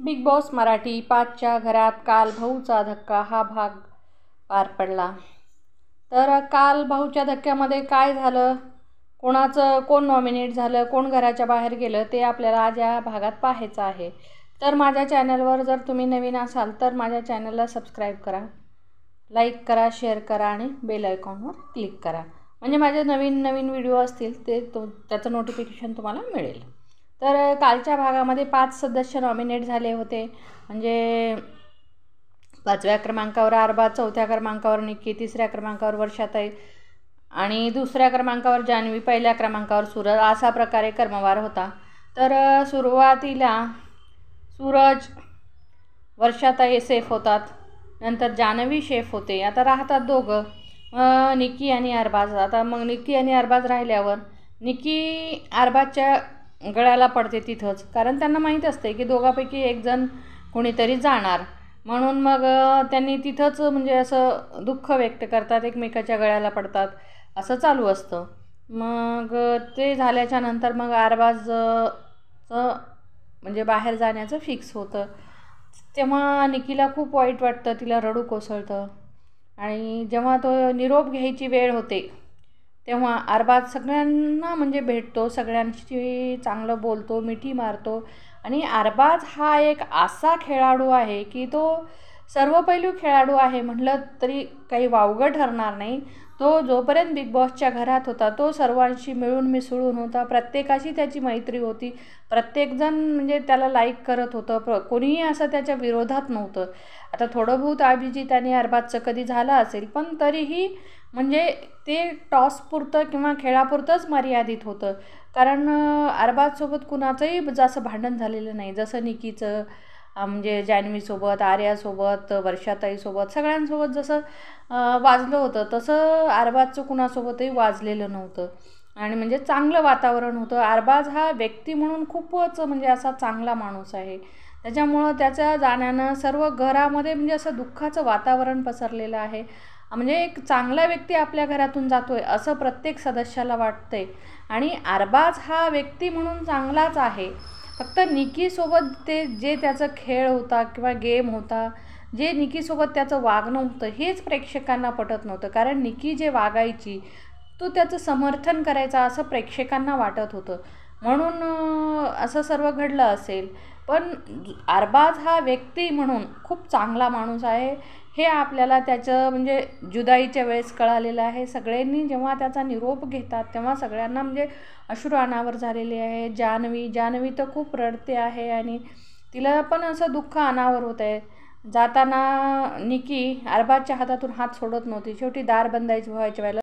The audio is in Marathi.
बिग बॉस मराठी 5च्या घरात काल भाऊचा धक्का हा भाग पार पडला। तर काल भाऊच्या धक्क्यामध्ये काय झालं, कोण नॉमिनेट झालं, कोण घराच्या बाहेर गेलं ते आपल्याला आज या भागात पाहायचं आहे। तर माझ्या चॅनलवर जर तुम्ही नवीन असाल तर माझ्या चॅनलला सबस्क्राईब करा, लाईक करा, शेअर करा आणि बेल आयकॉनवर क्लिक करा, म्हणजे माझे नवीन व्हिडिओ असतील ते त्याचं नोटिफिकेशन तुम्हाला मिळेल। तर कालच्या भागामध्ये 5 सदस्य नॉमिनेट झाले होते, म्हणजे 5व्या क्रमांकावर अरबाज, 4थ्या क्रमांकावर निक्की, 3ऱ्या क्रमांकावर वर्षाताई आणि 2ऱ्या क्रमांकावर जान्हवी, 1ल्या क्रमांकावर सूरज, असा प्रकारे क्रमवार होता। तर सुरुवातीला सूरज, वर्षाताई सेफ होतात, नंतर जान्हवी सेफ होते, आता राहतात दोघं निक्की आणि अरबाज। आता मग निक्की आणि अरबाज राहिल्यावर निक्की अरबाजच्या गळ्याला पडते तिथंच, कारण त्यांना माहीत असते की दोघांपैकी एक जण कोणीतरी जाणार, म्हणून मग त्यांनी तिथंच म्हणजे असं दुःख व्यक्त करतात, एकमेकाच्या गळ्याला पडतात, असं चालू असतं। मग ते झाल्याच्या नंतर मग अरबाजचं म्हणजे बाहेर जाण्याचं फिक्स होतं, तेव्हा निक्कीला खूप वाईट वाटतं, तिला रडू कोसळतं। आणि जेव्हा तो निरोप घ्यायची वेळ होते तेव्हा अरबाज सगळ्यांना म्हणजे भेटतो, सगळ्यांशी चांगलं बोलतो, मिठी मारतो। आणि अरबाज हा एक असा खेळाडू आहे की तो सर्वपैलू खेळाडू आहे म्हटलं तरी काही वावगं ठरणार नाही। तो जोपर्यंत बिग बॉसच्या घरात होता तो सर्वांशी मिळून मिसळून होता, प्रत्येकाशी त्याची मैत्री होती, प्रत्येकजण म्हणजे त्याला लाईक करत होतं, कोणीही असं त्याच्या विरोधात नव्हतं। आता थोडं बहुत अभिजित आणि अरबाजचं कधी झालं असेल, पण तरीही म्हणजे ते टॉसपुरतं किंवा खेळापुरतंच मर्यादित होतं, कारण अरबाजसोबत कुणाचंही जास्त भांडण झालेलं नाही, जसं निक्कीचं म्हणजे जान्हवीसोबत, आर्यासोबत, वर्षाताईसोबत, सगळ्यांसोबत जसं वाजलं होतं तसं अरबाजचं कुणासोबतही वाजलेलं नव्हतं, आणि म्हणजे चांगलं वातावरण होतं। अरबाज हा व्यक्ती म्हणून खूपच म्हणजे असा चांगला माणूस आहे, त्याच्यामुळं त्याच्या जाण्यानं सर्व घरामध्ये म्हणजे असं दुःखाचं वातावरण पसरलेलं आहे, म्हणजे एक चांगला व्यक्ती आपल्या घरातून जातोय असं प्रत्येक सदस्याला वाटतंय। आणि अरबाज हा व्यक्ती म्हणून चांगलाच आहे, फक्त निक्कीसोबत ते जे त्याचा खेळ होता किंवा गेम होता, जे निक्कीसोबत त्याचं वागणं होतं हेच प्रेक्षकांना पटत नव्हतं, कारण निक्की जे वागायची तो त्याचं समर्थन करायचा असं प्रेक्षकांना वाटत होतं, म्हणून असं सर्व घडलं असेल। पण अरबाज हा व्यक्ती म्हणून खूप चांगला माणूस आहे हे आपल्याला त्याचं म्हणजे जुदाईच्या वेळेस कळालेलं आहे। सगळ्यांनी जेव्हा त्याचा निरोप घेतात तेव्हा सगळ्यांना म्हणजे अश्रू अनावर झालेले आहे। जान्हवी तर खूप रडते आहे आणि तिला पण असं दुःख अनावर होत आहे। जाताना निक्की अरबाजच्या हातातून हात सोडत नव्हती, शेवटी दार बंदायची व्हायच्या वेळेला